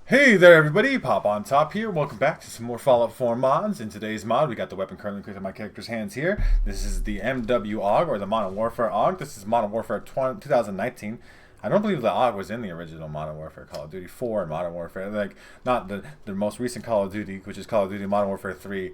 Hey there everybody, Pop on Top here. Welcome back to some more Fallout 4 mods. In today's mod, we got the weapon currently equipped in my character's hands here. This is the MW AUG, or the Modern Warfare AUG. This is Modern Warfare 2019. I don't believe the AUG was in the original Modern Warfare Call of Duty 4 and Modern Warfare. Like, not the most recent Call of Duty, which is Call of Duty Modern Warfare 3.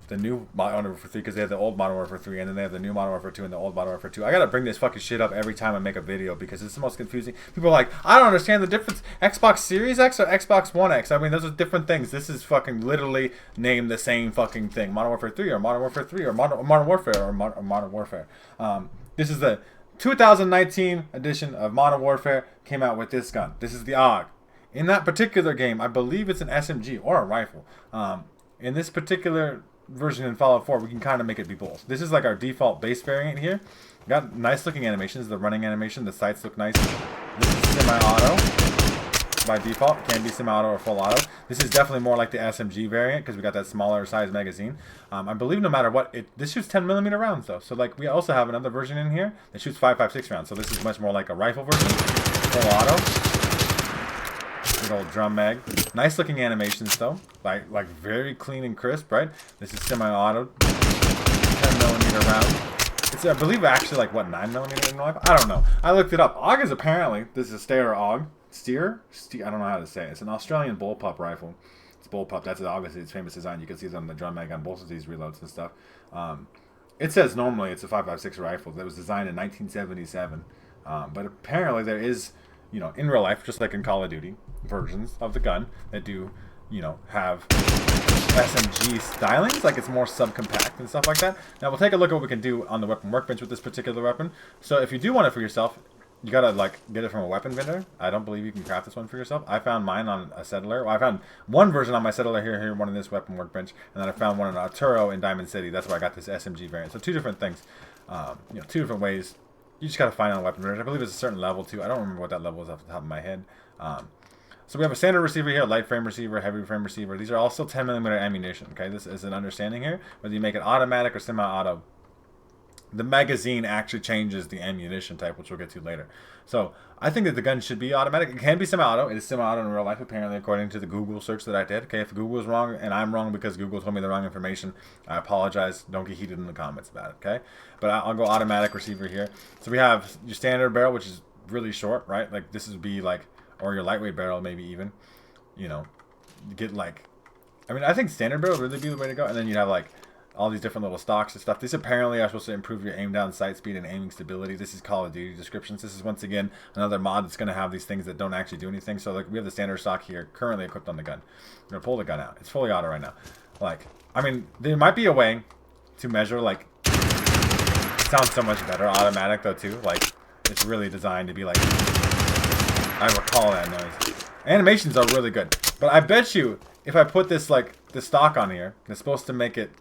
The new Modern Warfare 3, because they have the old Modern Warfare 3, and then they have the new Modern Warfare 2 and the old Modern Warfare 2. I gotta bring this fucking shit up every time I make a video because it's the most confusing. People are like, I don't understand the difference. Xbox Series X or Xbox One X? I mean, those are different things. This is fucking literally named the same fucking thing. Modern Warfare 3 or Modern Warfare 3 or Modern Warfare or Modern Warfare. This is the 2019 edition of Modern Warfare. Came out with this gun. This is the AUG. In that particular game, I believe it's an SMG or a rifle. In this particular version in Fallout 4, we can kind of make it be both. This is like our default base variant here. Got nice looking animations. The running animation, the sights look nice. This is semi-auto by default. Can be semi-auto or full auto. This is definitely more like the SMG variant because we got that smaller size magazine. I believe no matter what, this shoots 10mm rounds though. So like we also have another version in here that shoots 5.56 rounds. So this is much more like a rifle version, full auto. Good old drum mag. Nice looking animations though, like very clean and crisp, right? This is semi-auto, 10mm round. It's I believe actually like what 9mm in rifle. I don't know. I looked it up. AUG is apparently this is a Steyr AUG. Steer? I don't know how to say it. It's an Australian bullpup rifle. It's bullpup. That's obviously its famous design. You can see it on the drum mag on both of these reloads and stuff. It says normally it's a 5.56 rifle that was designed in 1977, but apparently there is, you know, in real life, just like in Call of Duty, versions of the gun that do, you know, have SMG stylings, like it's more subcompact and stuff like that. Now we'll take a look at what we can do on the weapon workbench with this particular weapon. So if you do want it for yourself, you gotta like get it from a weapon vendor. I don't believe you can craft this one for yourself. I found mine on a settler. Well, I found one version on my settler here, one in this weapon workbench, and then I found one in Arturo in Diamond City. That's where I got this SMG variant. So two different things, you know, two different ways. You just gotta find on a weapon vendor. I believe it's a certain level too. I don't remember what that level is off the top of my head. So we have a standard receiver here, light frame receiver, heavy frame receiver. These are all still 10mm ammunition. Okay, this is an understanding here. Whether you make it automatic or semi-auto, the magazine actually changes the ammunition type, which we'll get to later. So I think that the gun should be automatic. It can be semi-auto. It is semi-auto in real life, apparently, according to the Google search that I did. Okay, if Google is wrong and I'm wrong because Google told me the wrong information, I apologize. Don't get heated in the comments about it. Okay, but I'll go automatic receiver here. So we have your standard barrel, which is really short, right? Like this would be like, or your lightweight barrel, maybe even, you know, get like, I mean, I think standard barrel would really be the way to go. And then you have like all these different little stocks and stuff. These apparently are supposed to improve your aim down, sight speed, and aiming stability. This is Call of Duty descriptions. This is once again another mod that's going to have these things that don't actually do anything. So like we have the standard stock here currently equipped on the gun. I'm going to pull the gun out. It's fully auto right now. Like, I mean, there might be a way to measure, like, it sounds so much better. Automatic though too. Like, it's really designed to be like, I recall that noise. Animations are really good. But I bet you, if I put this, like, the stock on here, it's supposed to make it,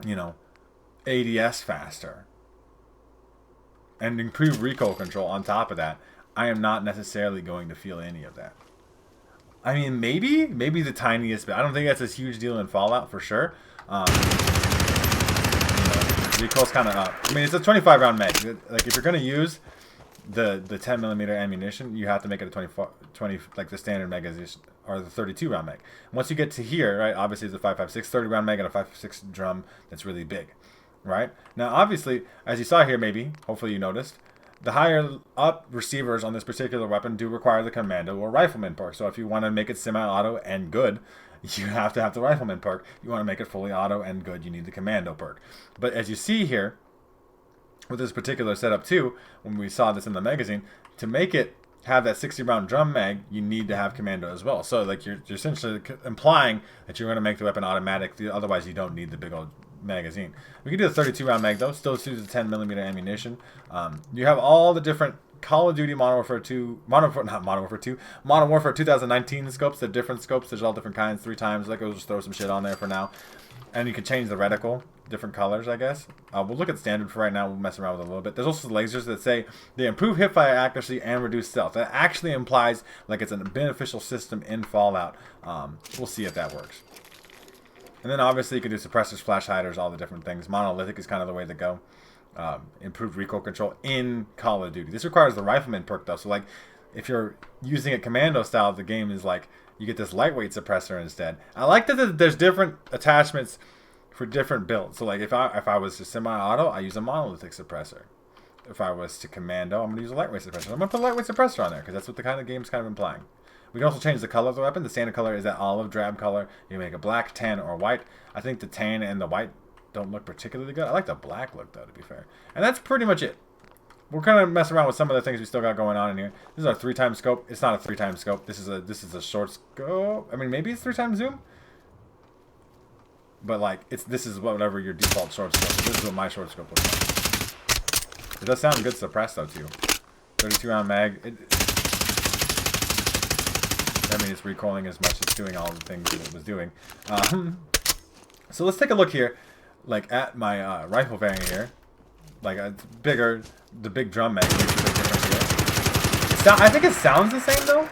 you know, ADS faster. And improve recoil control on top of that. I am not necessarily going to feel any of that. I mean, maybe the tiniest bit. I don't think that's a huge deal in Fallout, for sure. You know, recoil's kind of up. I mean, it's a 25 round mag. Like, if you're going to use the 10mm ammunition, you have to make it a 20 like the standard magazine or the 32 round mag. Once you get to here, right, obviously it's a 5.56 30 round mag and a 5.56 drum that's really big, right? Now obviously, as you saw here, maybe hopefully you noticed, the higher up receivers on this particular weapon do require the commando or rifleman perk. So if you want to make it semi-auto and good, you have to have the rifleman perk. You want to make it fully auto and good, you need the commando perk. But as you see here with this particular setup too, when we saw this in the magazine, to make it have that 60 round drum mag, you need to have commando as well. So like you're essentially implying that you're going to make the weapon automatic, otherwise you don't need the big old magazine. We can do the 32 round mag though, still uses 10mm ammunition. You have all the different Call of Duty Modern Warfare 2019 scopes, the different scopes. There's all different kinds, 3 times. Like, I'll just throw some shit on there for now. And you can change the reticle, different colors, I guess. We'll look at standard for right now. We'll mess around with it a little bit. There's also lasers that say they improve hipfire accuracy and reduce stealth. That actually implies like it's a beneficial system in Fallout. We'll see if that works. And then obviously you can do suppressors, flash hiders, all the different things. Monolithic is kind of the way to go. Improved recoil control in Call of Duty. This requires the rifleman perk though. So like if you're using it commando style, the game is like you get this lightweight suppressor instead. I like that there's different attachments for different builds. So like if I was to semi-auto, I use a monolithic suppressor. If I was to commando, I'm going to use a lightweight suppressor. I'm going to put a lightweight suppressor on there because that's what the kind of game's kind of implying. We can also change the color of the weapon. The standard color is that olive drab color. You can make it black, tan, or white. I think the tan and the white don't look particularly good. I like the black look though, to be fair. And that's pretty much it. We're kind of messing around with some of the things we still got going on in here. This is our 3x scope. It's not a 3x scope. This is a short scope. I mean, maybe it's 3x zoom. But like this is whatever your default short scope is. This is what my short scope looks like. It does sound good suppressed though too. 32 round mag. I mean, it's recoiling as much as doing all the things that it was doing. So let's take a look here, like at my rifle variant here. Like it's bigger, the big drum mag makes a big difference here. I think it sounds the same though.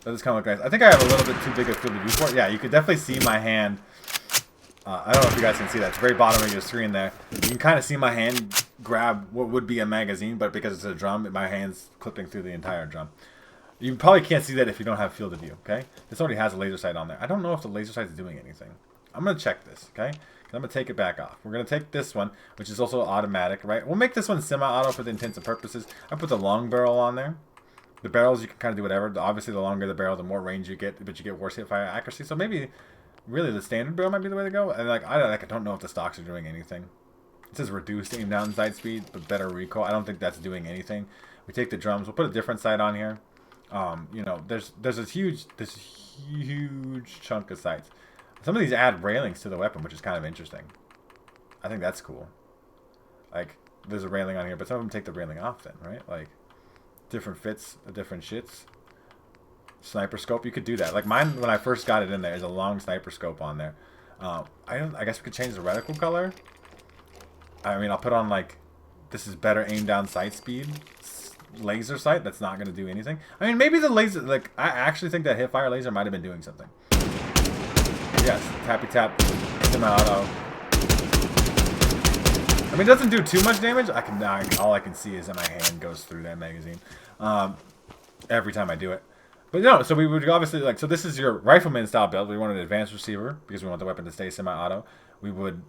That just kind of look nice. I think I have a little bit too big a field of view for it. Yeah, you can definitely see my hand. I don't know if you guys can see that. It's very bottom of your screen there. You can kind of see my hand grab what would be a magazine, but because it's a drum, my hand's clipping through the entire drum. You probably can't see that if you don't have field of view, okay? This already has a laser sight on there. I don't know if the laser sight is doing anything. I'm going to check this, okay? I'm going to take it back off. We're going to take this one, which is also automatic, right? We'll make this one semi-auto for the intents and purposes. I put the long barrel on there. The barrels, you can kind of do whatever. Obviously, the longer the barrel, the more range you get, but you get worse hit fire accuracy. So maybe, really, the standard barrel might be the way to go. And like I don't know if the stocks are doing anything. It says reduced aim down sight speed, but better recoil. I don't think that's doing anything. We take the drums. We'll put a different sight on here. You know, there's this huge chunk of sights. Some of these add railings to the weapon, which is kind of interesting. I think that's cool. Like, there's a railing on here, but some of them take the railing off then, right? Like, different fits, different shits. Sniper scope, you could do that. Like mine, when I first got it in there, is a long sniper scope on there. I guess we could change the reticle color. I mean, I'll put on like, this is better aim down sight speed. Laser sight, that's not going to do anything. I mean, maybe the laser, like, I actually think that hip fire laser might have been doing something. Yes, tappy tap, semi-auto. I mean, it doesn't do too much damage. All I can see is that my hand goes through that magazine every time I do it. But no, so we would obviously, like, so this is your rifleman style build. We want an advanced receiver because we want the weapon to stay semi-auto. We would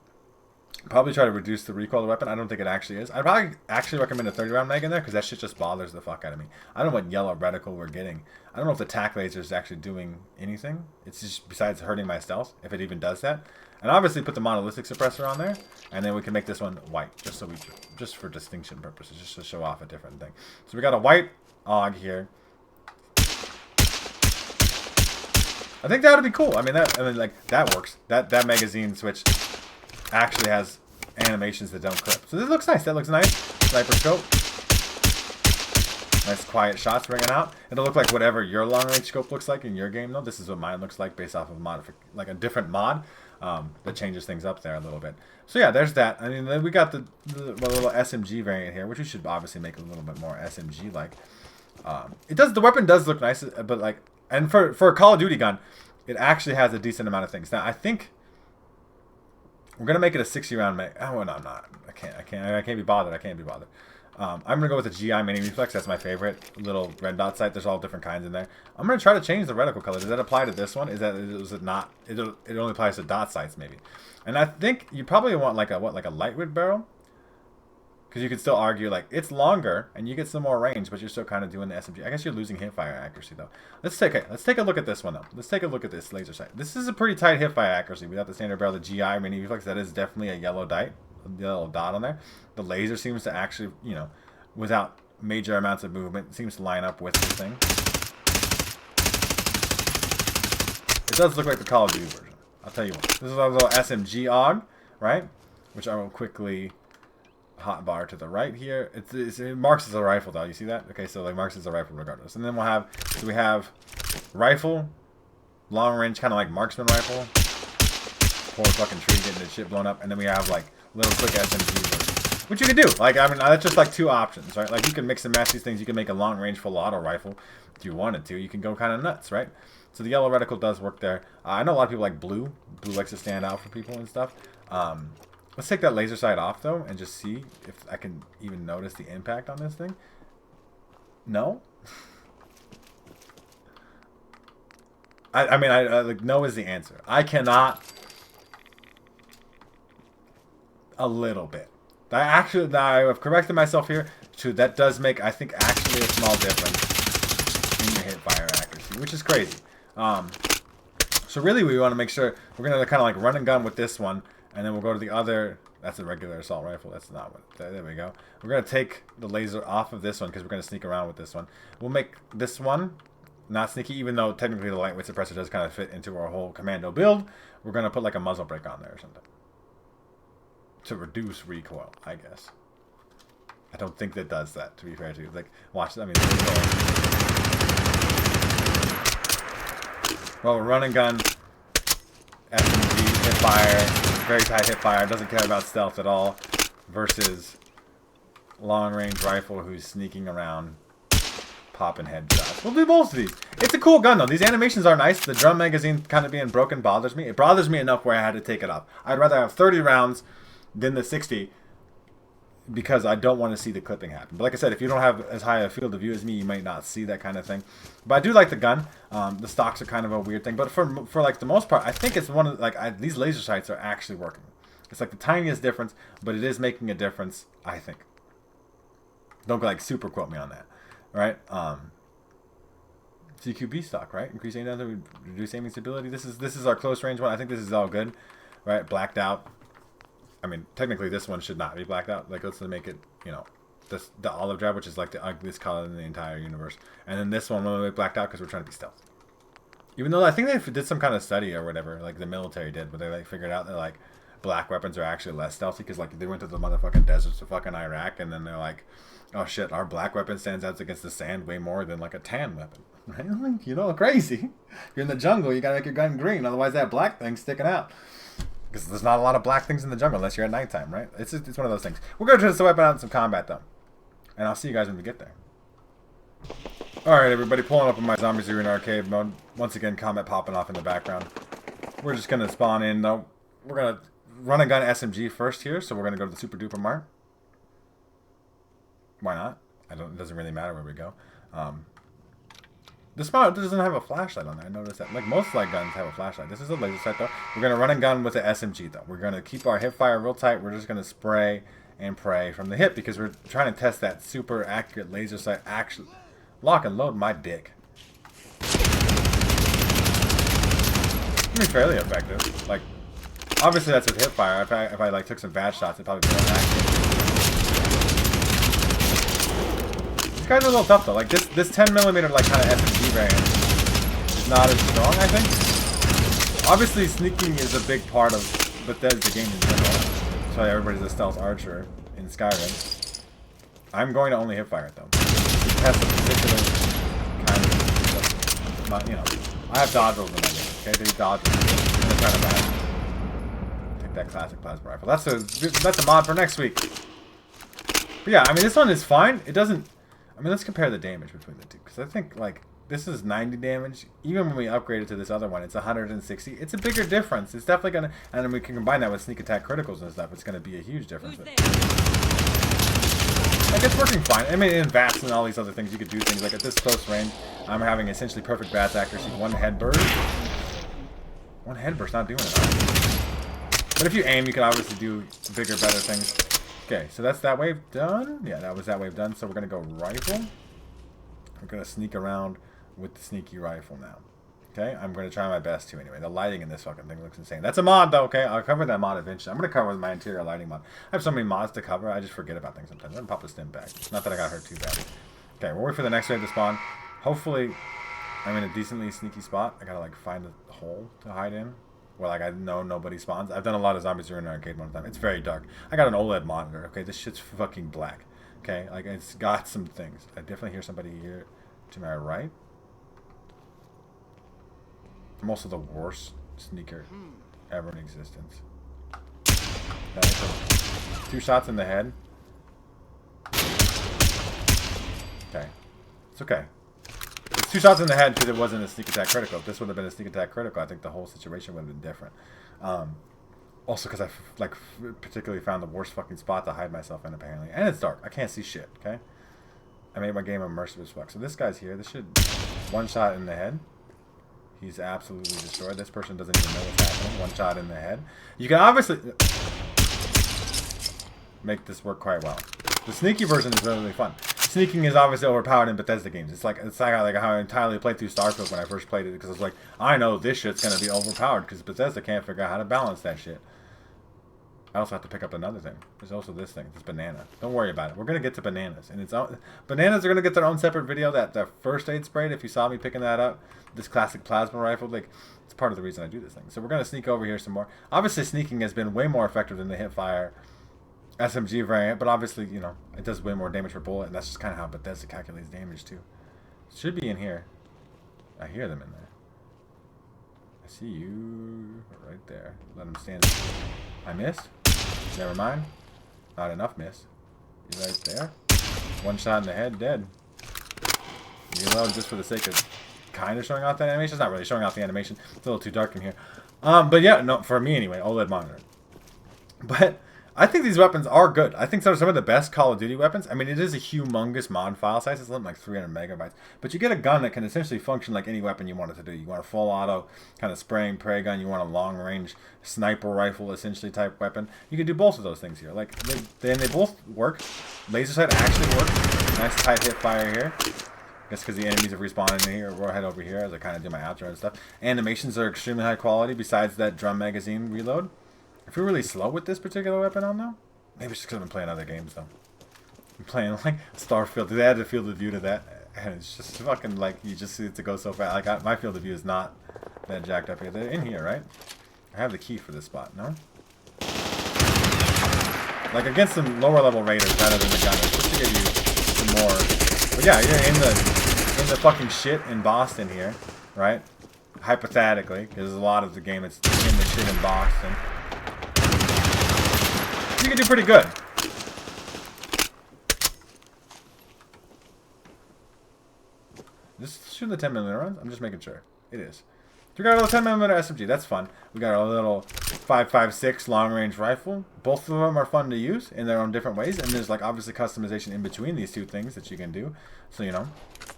probably try to reduce the recoil of the weapon. I don't think it actually is. I'd probably actually recommend a 30 round mag in there because that shit just bothers the fuck out of me. I don't know what yellow reticle we're getting. I don't know if the tack laser is actually doing anything. It's just besides hurting my stealth, if it even does that. And obviously put the monolithic suppressor on there, and then we can make this one white, just for distinction purposes, just to show off a different thing. So we got a white AUG here. I think that would be cool. I mean, that works. That magazine switch actually has animations that don't clip. So this looks nice. That looks nice. Sniper scope. Nice quiet shots ringing out. It'll look like whatever your long range scope looks like in your game, though. This is what mine looks like based off of like a different mod that changes things up there a little bit. So yeah, there's that. I mean, then we got the little SMG variant here, which we should obviously make a little bit more SMG like. The weapon does look nice, but like, and for a Call of Duty gun, it actually has a decent amount of things. Now I think we're gonna make it a 60 round mag. Oh no, I'm not. I can't be bothered. I'm gonna go with a GI mini reflex. That's my favorite little red dot sight. There's all different kinds in there. I'm gonna try to change the reticle color. Does that apply to this one? Is it not? It only applies to dot sights maybe. And I think you probably want like a lightweight barrel, because you could still argue like it's longer and you get some more range, but you're still kind of doing the SMG. I guess you're losing hip fire accuracy though. Let's take a look at this one though. Let's take a look at this laser sight. This is a pretty tight hip fire accuracy. We got the standard barrel, the GI mini reflex. That is definitely a yellow dot on there. The laser seems to actually, you know, without major amounts of movement, seems to line up with the thing. It does look like the Call of Duty version. I'll tell you what. This is a little SMG AUG, right? Which I will quickly hotbar to the right here. It marks as a rifle though. You see that? Okay, so it marks as a rifle regardless. And then we have rifle, long range, kind of like marksman rifle. Poor fucking tree getting the shit blown up. And then we have like little quick SMG version, which you can do. Like, I mean, that's just like two options, right? Like you can mix and match these things. You can make a long range full auto rifle if you wanted to. You can go kind of nuts, right? So the yellow reticle does work there. I know a lot of people like blue. Blue likes to stand out for people and stuff. Let's take that laser sight off though and just see if I can even notice the impact on this thing. No? I mean, like, no is the answer. I cannot... A little bit. I have corrected myself here. True, that does make, I think, actually a small difference in your hip fire accuracy, which is crazy. So really, we want to make sure we're gonna kind of like run and gun with this one, and then we'll go to the other. That's a regular assault rifle. That's not what. There we go. We're gonna take the laser off of this one because we're gonna sneak around with this one. We'll make this one not sneaky, even though technically the lightweight suppressor does kind of fit into our whole commando build. We're gonna put like a muzzle brake on there or something to reduce recoil, I guess. I don't think that does that, to be fair to you. Like, watch, I mean, well, run and gun, SMG, hip fire, very tight hip fire, doesn't care about stealth at all, versus long range rifle who's sneaking around, popping headshots. We'll do both of these. It's a cool gun though. These animations are nice. The drum magazine kind of being broken bothers me. It bothers me enough where I had to take it off. I'd rather have 30 rounds than the 60 because I don't want to see the clipping happen. But like I said, if you don't have as high a field of view as me, you might not see that kind of thing. But I do like the gun. The stocks are kind of a weird thing. But for like the most part, I think it's one of like these laser sights are actually working. It's like the tiniest difference, but it is making a difference, I think. Don't like super quote me on that. Right? CQB stock, right? Increase aim density, reduce aiming stability. This is our close range one. I think this is all good. Right? Blacked out. I mean, technically this one should not be blacked out. Like, let's make it, you know, the olive drab, which is like the ugliest color in the entire universe. And then this one will be blacked out because we're trying to be stealth. Even though I think they did some kind of study or whatever, like the military did, but they like figured out that like black weapons are actually less stealthy because like they went to the motherfucking deserts of fucking Iraq and then they're like, oh shit, our black weapon stands out against the sand way more than like a tan weapon. Right? Like, you know, crazy. You're in the jungle, you gotta make your gun green, otherwise that black thing's sticking out. Because there's not a lot of black things in the jungle unless you're at nighttime, right? It's one of those things. We're going to test the weapon out in some combat, though. And I'll see you guys when we get there. Alright, everybody. Pulling up in my Zombies Arena arcade mode. Once again, combat popping off in the background. We're just going to spawn in, though. We're going to run and gun SMG first here. So we're going to go to the Super Duper Mart. Why not? It doesn't really matter where we go. This mod doesn't have a flashlight on there. I noticed that. Like most light guns have a flashlight. This is a laser sight though. We're going to run and gun with the SMG though. We're going to keep our hip fire real tight. We're just going to spray and pray from the hip because we're trying to test that super accurate laser sight. Actually, lock and load my dick. I mean, fairly effective. Like, obviously that's with hip fire. If I like took some bad shots, it'd probably be more accurate. These guys are a little tough though. Like this 10mm like kind of SMG variant is not as strong, I think. Obviously sneaking is a big part of Bethesda game in general. That's why everybody's a stealth archer in Skyrim. I'm going to only hipfire it though. It has a particular kind of, you know, I have dodge rolls in my game. Okay, they dodge rolls. I'm gonna try to match. Take that classic plasma rifle. That's a mod for next week. But yeah, I mean this one is fine. It doesn't. I mean, let's compare the damage between the two. Because I think, like, this is 90 damage. Even when we upgrade it to this other one, it's 160. It's a bigger difference. It's definitely going to... And then we can combine that with sneak attack criticals and stuff. It's going to be a huge difference. Like, it's working fine. I mean, in VATS and all these other things, you could do things. Like, at this close range, I'm having essentially perfect VATS accuracy. One head burst. One head burst, not doing it. But if you aim, you can obviously do bigger, better things. Okay, so that's that wave done. Yeah, that was that wave done. So we're going to go rifle. We're going to sneak around with the sneaky rifle now. Okay, I'm going to try my best to anyway. The lighting in this fucking thing looks insane. That's a mod though, okay? I'll cover that mod eventually. I'm going to cover my interior lighting mod. I have so many mods to cover, I just forget about things sometimes. I'm going to pop a stim back. Not that I got hurt too bad. Okay, we'll wait for the next wave to spawn. Hopefully, I'm in a decently sneaky spot. I got to like find a hole to hide in. Where like I know nobody spawns. I've done a lot of Zombies Arena arcade one time. It's very dark. I got an OLED monitor. Okay, this shit's fucking black. Okay, like it's got some things. I definitely hear somebody here to my right. I'm also the worst sneaker ever in existence. Two shots in the head. Okay, it's okay. It's two shots in the head because it wasn't a sneak attack critical. If this would have been a sneak attack critical, I think the whole situation would have been different. Also because I particularly found the worst fucking spot to hide myself in apparently. And it's dark. I can't see shit, okay? I made my game immersive as fuck. So this guy's here. This should one shot in the head. He's absolutely destroyed. This person doesn't even know what's happening. One shot in the head. You can obviously make this work quite well. The sneaky version is really fun. Sneaking is obviously overpowered in Bethesda games. It's like how I entirely played through Starfield when I first played it, because I was like, I know this shit's gonna be overpowered because Bethesda can't figure out how to balance that shit. I also have to pick up another thing. There's also this thing, this banana. Don't worry about it. We're gonna get to bananas, and bananas are gonna get their own separate video. That first aid spray, if you saw me picking that up, this classic plasma rifle, like it's part of the reason I do this thing. So we're gonna sneak over here some more. Obviously, sneaking has been way more effective than the hipfire SMG variant, but obviously, you know, it does way more damage per bullet, and that's just kind of how Bethesda calculates damage too. It should be in here. I hear them in there. I see you right there. Let them stand. I missed. Never mind. Not enough miss. You're right there. One shot in the head, dead. Reload just for the sake of kind of showing off that animation. It's not really showing off the animation. It's a little too dark in here. But yeah, no, for me anyway, OLED monitor. But I think these weapons are good. I think they're some of the best Call of Duty weapons. I mean, it is a humongous mod file size. It's something like 300 megabytes. But you get a gun that can essentially function like any weapon you want it to do. You want a full auto kind of spray and pray gun. You want a long range sniper rifle essentially type weapon. You can do both of those things here. Like, they both work. Laser sight actually works. Nice tight hip fire here. Guess because the enemies have respawned in here. We'll head over here as I kind of do my outro and stuff. Animations are extremely high quality besides that drum magazine reload. If you're really slow with this particular weapon on though, maybe it's just because I've been playing other games though. I'm playing like Starfield. They added a field of view to that, and it's just fucking like you just see it to go so fast. Like my field of view is not that jacked up here. They're in here, right? I have the key for this spot. No. Like against some lower level raiders rather than the gunners, just to give you some more. But yeah, you're in the fucking shit in Boston here, right? Hypothetically, because there's a lot of the game that's in the shit in Boston. You can do pretty good. Just shooting the 10mm rounds? I'm just making sure. It is. We got a little 10mm SMG. That's fun. We got our little 5.56 long-range rifle. Both of them are fun to use in their own different ways. And there's like obviously customization in between these two things that you can do. So, you know.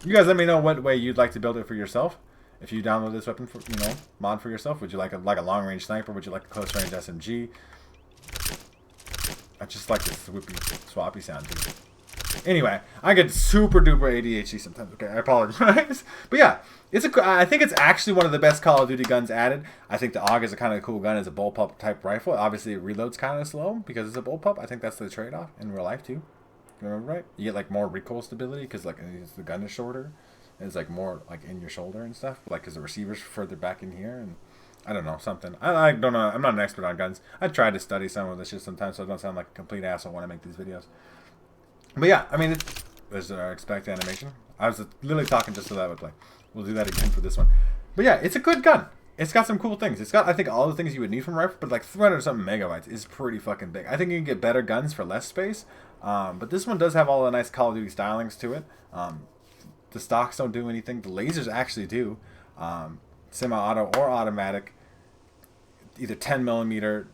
You guys let me know what way you'd like to build it for yourself. If you download this weapon for, you know, mod for yourself. Would you like a long-range sniper? Would you like a close-range SMG? I just like the swoopy, swappy sound too. Anyway, I get super duper ADHD sometimes. Okay, I apologize. But yeah, I think it's actually one of the best Call of Duty guns added. I think the AUG is a kind of cool gun as a bullpup type rifle. Obviously, it reloads kind of slow because it's a bullpup. I think that's the trade-off in real life too. You remember right? You get like more recoil stability because like the gun is shorter. It's like more like in your shoulder and stuff. Like because the receiver's further back in here and. I don't know, something. I don't know. I'm not an expert on guns. I try to study some of this shit sometimes so I don't sound like a complete asshole when I make these videos. But yeah, I mean, there's our expect animation. I was literally talking just so that would play. We'll do that again for this one. But yeah, it's a good gun. It's got some cool things. It's got, I think, all the things you would need from a rifle, but like 300 something megabytes is pretty fucking big. I think you can get better guns for less space. But this one does have all the nice Call of Duty stylings to it. The stocks don't do anything. The lasers actually do. Semi-auto or automatic, either 10mm,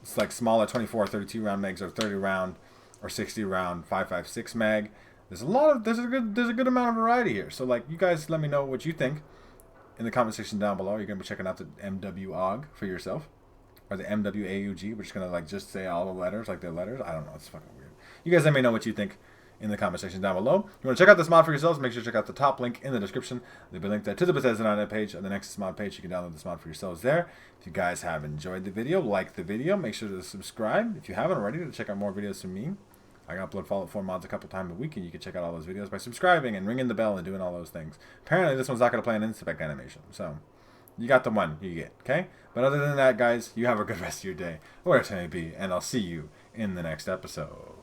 it's like smaller 24 or 32 round mags, or 30 round or 60 round 5.56 mag. There's a good amount of variety here. So like, you guys let me know what you think in the comment section down below. You're gonna be checking out the MW-AUG for yourself, or the MW-AUG. We're just gonna like just say all the letters like they're letters. I don't know. It's fucking weird. You guys let me know what you think in the comment section down below. If you want to check out this mod for yourselves, make sure to check out the top link in the description. There'll be a link there to the Bethesda.net page and the Nexus mod page. You can download this mod for yourselves there. If you guys have enjoyed the video, like the video, make sure to subscribe. If you haven't already, to check out more videos from me. I upload Fallout 4 mods a couple times a week, and you can check out all those videos by subscribing and ringing the bell and doing all those things. Apparently, this one's not going to play an inspect animation, so you got the one you get, okay? But other than that, guys, you have a good rest of your day, wherever it may be, and I'll see you in the next episode.